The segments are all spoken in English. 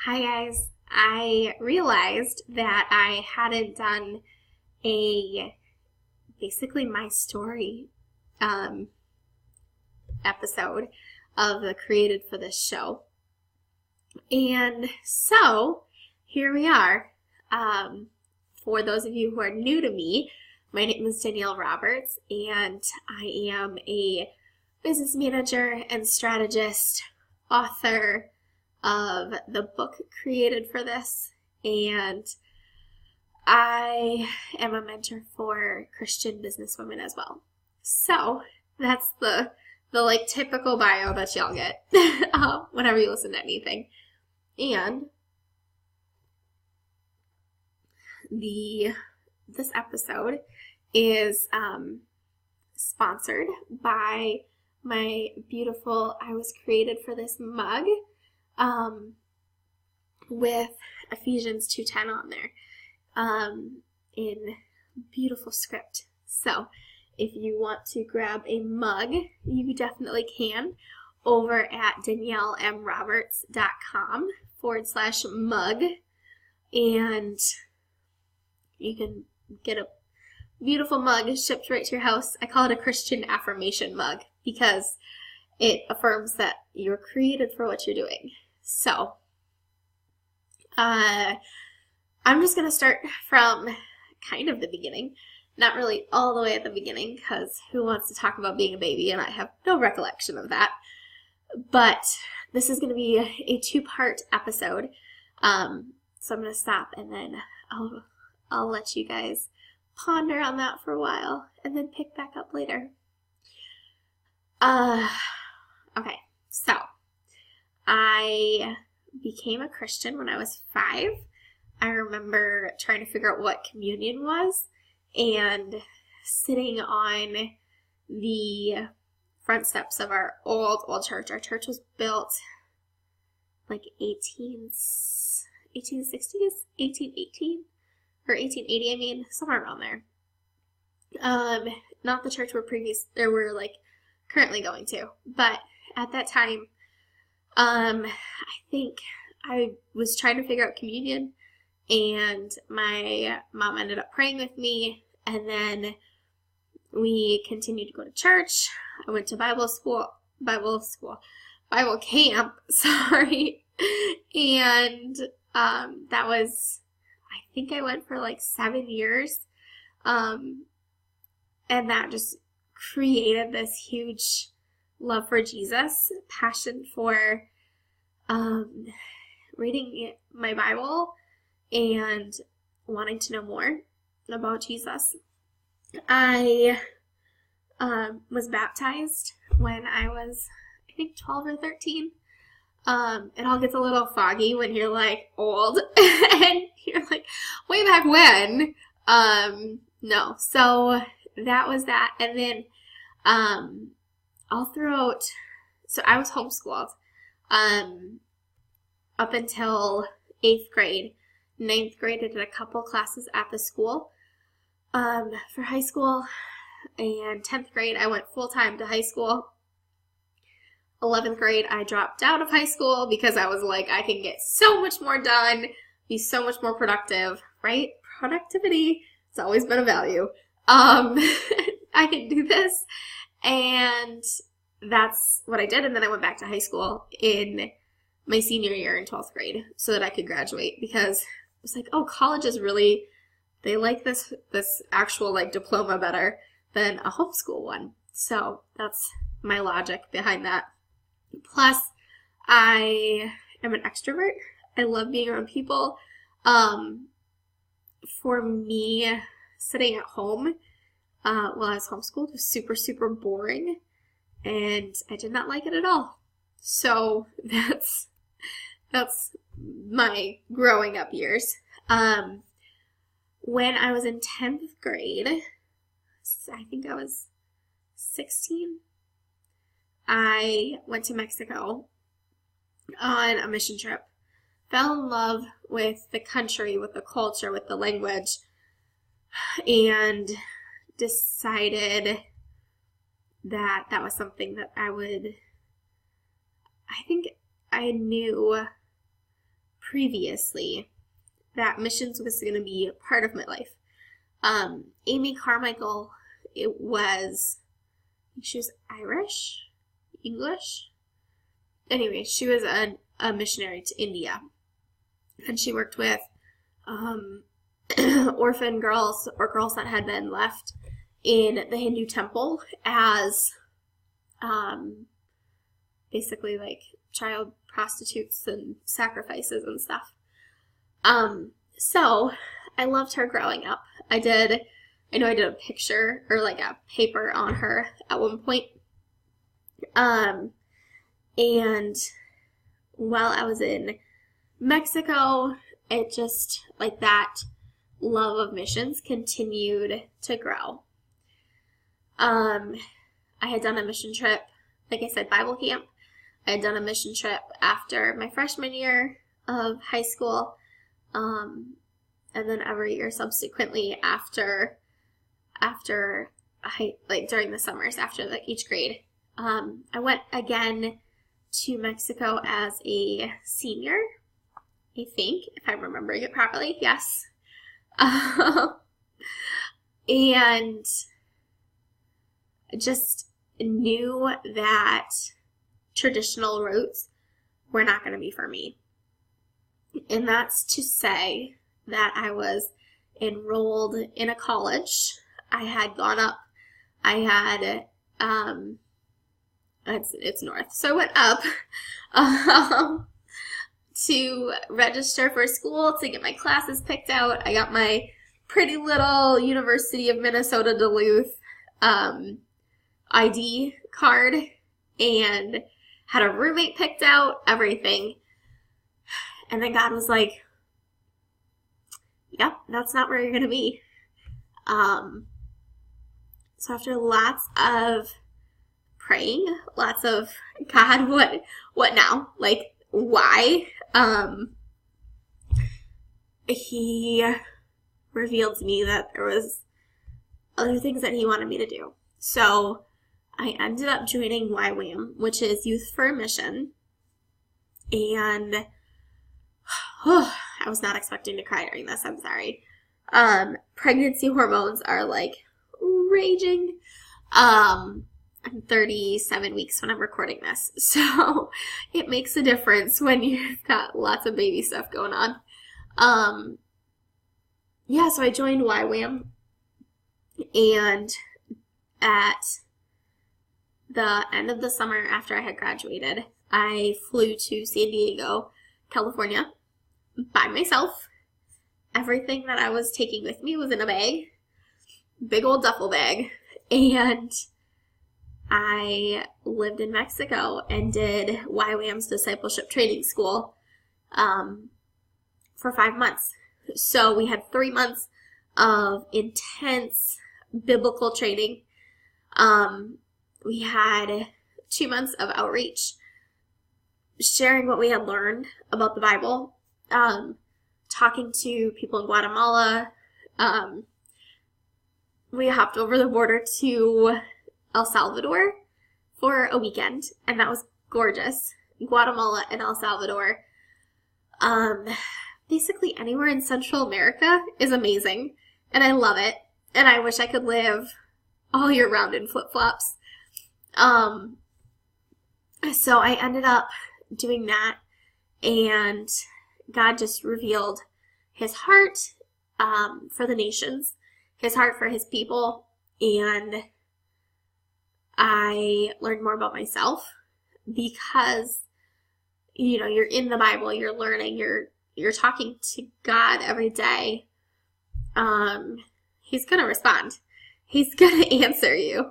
Hi guys. I realized that I hadn't done a basically my story um, episode of the created for this show. And so here we are. For those of you who are new to me, my name is Danielle Roberts, and I am a business manager and strategist, author of the book created for this, and I am a mentor for Christian businesswomen as well. So that's the like typical bio that y'all get whenever you listen to anything. And this episode is sponsored by my beautiful I Was Created for This mug with Ephesians 2:10 on there in beautiful script. So if you want to grab a mug, you definitely can over at daniellemroberts.com/mug, and you can get a beautiful mug shipped right to your house. I call it a Christian affirmation mug because it affirms that you're created for what you're doing. So, I'm just going to start from kind of the beginning. Not really all the way at the beginning, because who wants to talk about being a baby, and I have no recollection of that. But this is going to be a two-part episode. So I'm going to stop, and then I'll let you guys ponder on that for a while, and then pick back up later. Okay, so I became a Christian when I was 5. I remember trying to figure out what communion was and sitting on the front steps of our old church. Our church was built like 1860s, 1818 or 1880, I mean, somewhere around there. Not the church we're like currently going to, but at that time, I think I was trying to figure out communion, and my mom ended up praying with me, and then we continued to go to church. I went to Bible camp, sorry, and that was, I think I went for like 7 years, and that just created this huge love for Jesus, passion for reading my Bible and wanting to know more about Jesus. I was baptized when I was, I think, 12 or 13. It all gets a little foggy when you're like old and you're like, way back when. No, so that was that. And then all throughout, so I was homeschooled up until 8th grade. 9th grade, I did a couple classes at the school for high school, and 10th grade, I went full-time to high school. 11th grade, I dropped out of high school because I was like, I can get so much more done, be so much more productive, right? Productivity, it's always been a value. I can do this, and that's what I did, and then I went back to high school in my senior year in 12th grade so that I could graduate, because I was like, oh, college is really, they like this actual like diploma better than a homeschool one. So that's my logic behind that. Plus, I am an extrovert. I love being around people. For me, sitting at home while I was homeschooled was super, super boring, and I did not like it at all. So that's my growing up years. When I was in 10th grade, I think I was 16, I went to Mexico on a mission trip. Fell in love with the country, with the culture, with the language, and decided that that was something that I think I knew previously that missions was going to be part of my life. Amy Carmichael, she was Irish, English. Anyway, she was a missionary to India, and she worked with orphan girls or girls that had been left in the Hindu temple as basically like child prostitutes and sacrifices and stuff. So I loved her growing up. I know I did a picture or like a paper on her at one point. And while I was in Mexico, it just, like, that love of missions continued to grow. I had done a mission trip, like I said, Bible camp. I had done a mission trip after my freshman year of high school, and then every year subsequently after during the summers after each grade. I went again to Mexico as a senior, I think, if I'm remembering it properly. Yes. And just knew that traditional routes were not going to be for me. And that's to say that I was enrolled in a college. I had gone up. I had, it's north. So I went up to register for school to get my classes picked out. I got my pretty little University of Minnesota Duluth ID card and had a roommate picked out, everything. And then God was like, yep, that's not where you're going to be. So after lots of praying, lots of, God, what now? Like, why? He revealed to me that there was other things that he wanted me to do. So I ended up joining YWAM, which is Youth for a Mission. And I was not expecting to cry during this. I'm sorry. Pregnancy hormones are like raging. I'm 37 weeks when I'm recording this. So it makes a difference when you've got lots of baby stuff going on. Yeah, so I joined YWAM, and at the end of the summer after I had graduated, I flew to San Diego, California by myself. Everything that I was taking with me was in a bag, big old duffel bag, and I lived in Mexico and did YWAM's discipleship training school for 5 months. So we had 3 months of intense biblical training. We had 2 months of outreach, sharing what we had learned about the Bible, talking to people in Guatemala. We hopped over the border to El Salvador for a weekend, and that was gorgeous. Guatemala and El Salvador. Basically anywhere in Central America is amazing, and I love it, and I wish I could live all year round in flip-flops. So I ended up doing that, and God just revealed his heart for the nations, his heart for his people, and I learned more about myself because, you know, you're in the Bible, you're learning, you're talking to God every day. He's going to respond. He's going to answer you.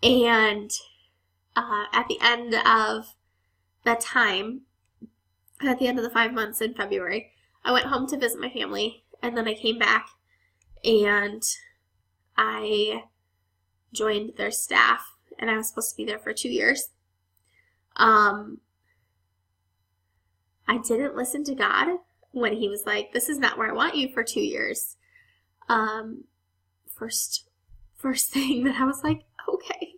And at the end of that time, at the end of the 5 months in February, I went home to visit my family, and then I came back and I joined their staff, and I was supposed to be there for 2 years. I didn't listen to God when he was like, this is not where I want you for 2 years. First thing that I was like, okay.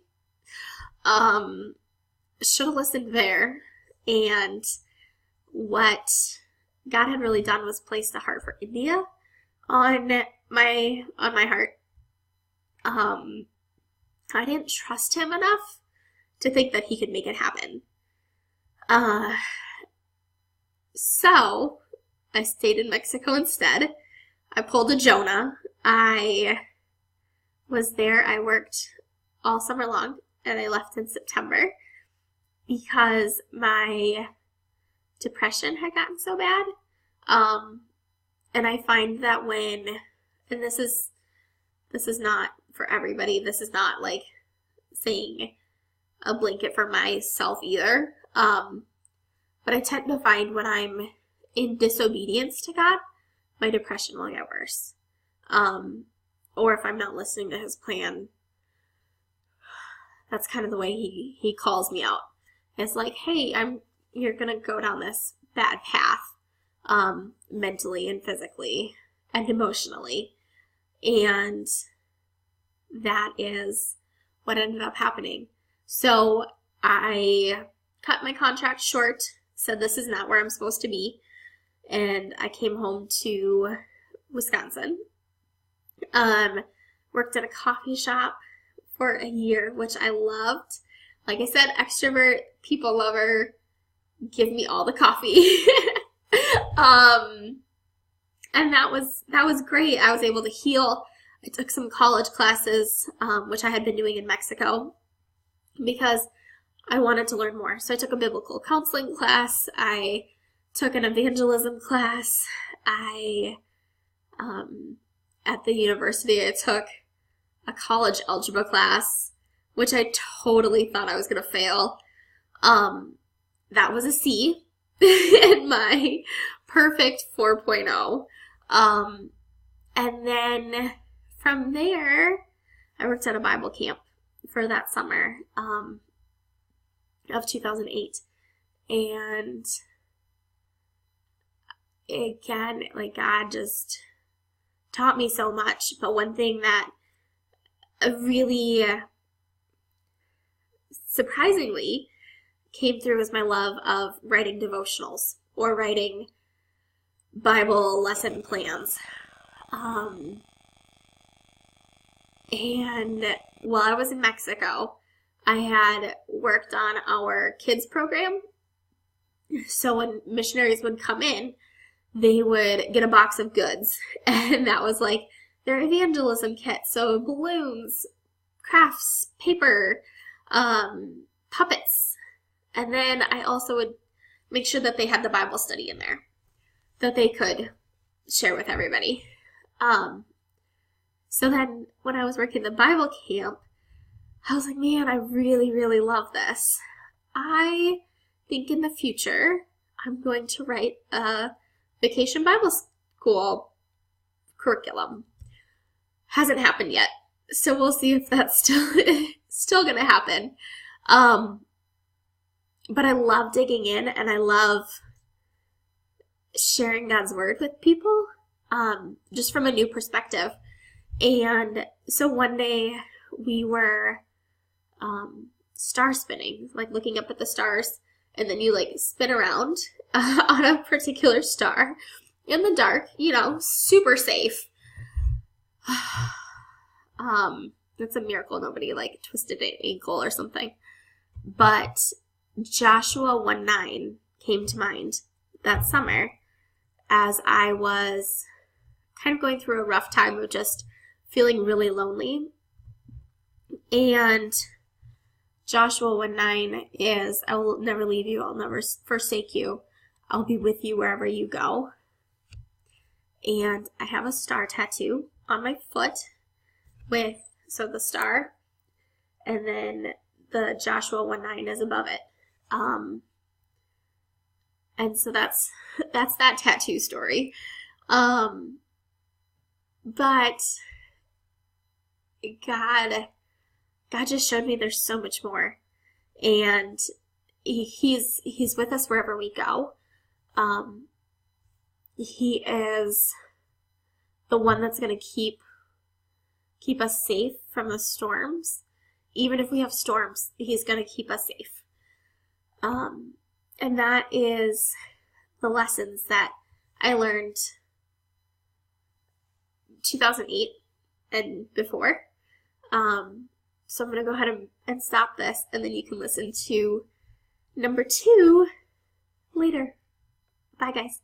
Should have listened there. And what God had really done was placed a heart for India on my heart. I didn't trust him enough to think that he could make it happen. So I stayed in Mexico instead. I pulled a Jonah. I was there. I worked all summer long, and I left in September because my depression had gotten so bad. And I find that and this is not for everybody. This is not like saying a blanket for myself either. But I tend to find when I'm in disobedience to God, my depression will get worse. Or if I'm not listening to his plan, that's kind of the way he calls me out. It's like, hey, you're going to go down this bad path, mentally and physically and emotionally. And that is what ended up happening. So I cut my contract short, said this is not where I'm supposed to be, and I came home to Wisconsin. Worked at a coffee shop for a year, which I loved. Like I said, extrovert, people lover, give me all the coffee. And that was great. I was able to heal. I took some college classes, which I had been doing in Mexico, because I wanted to learn more. So I took a biblical counseling class. I took an evangelism class. At the university, I took a college algebra class, which I totally thought I was going to fail. That was a C in my perfect 4.0. And then from there, I worked at a Bible camp for that summer of 2008. And again, like, God just taught me so much. But one thing that really surprisingly came through was my love of writing devotionals or writing Bible lesson plans. And while I was in Mexico, I had worked on our kids program. So when missionaries would come in, they would get a box of goods, and that was like their evangelism kit. So balloons, crafts, paper, puppets. And then I also would make sure that they had the Bible study in there that they could share with everybody. So then when I was working the Bible camp, I was like, man, I really, really love this. I think in the future, I'm going to write a Vacation Bible School curriculum. Hasn't happened yet, so we'll see if that's still going to happen. But I love digging in, and I love sharing God's word with people, just from a new perspective. And so one day we were star spinning, like looking up at the stars, and then you like spin around on a particular star in the dark, super safe. It's a miracle nobody like twisted an ankle or something. But Joshua 1:9 came to mind that summer as I was kind of going through a rough time of just feeling really lonely. And Joshua 1:9 is, I will never leave you, I'll never forsake you, I'll be with you wherever you go. And I have a star tattoo on my foot so the star, and then the Joshua 1:9 is above it. And so that's that tattoo story. But God just showed me there's so much more, and he's with us wherever we go. He is the one that's going to keep us safe from the storms. Even if we have storms, he's going to keep us safe. And that is the lessons that I learned 2008 and before. So I'm going to go ahead and stop this, and then you can listen to number 2 later. Bye, guys.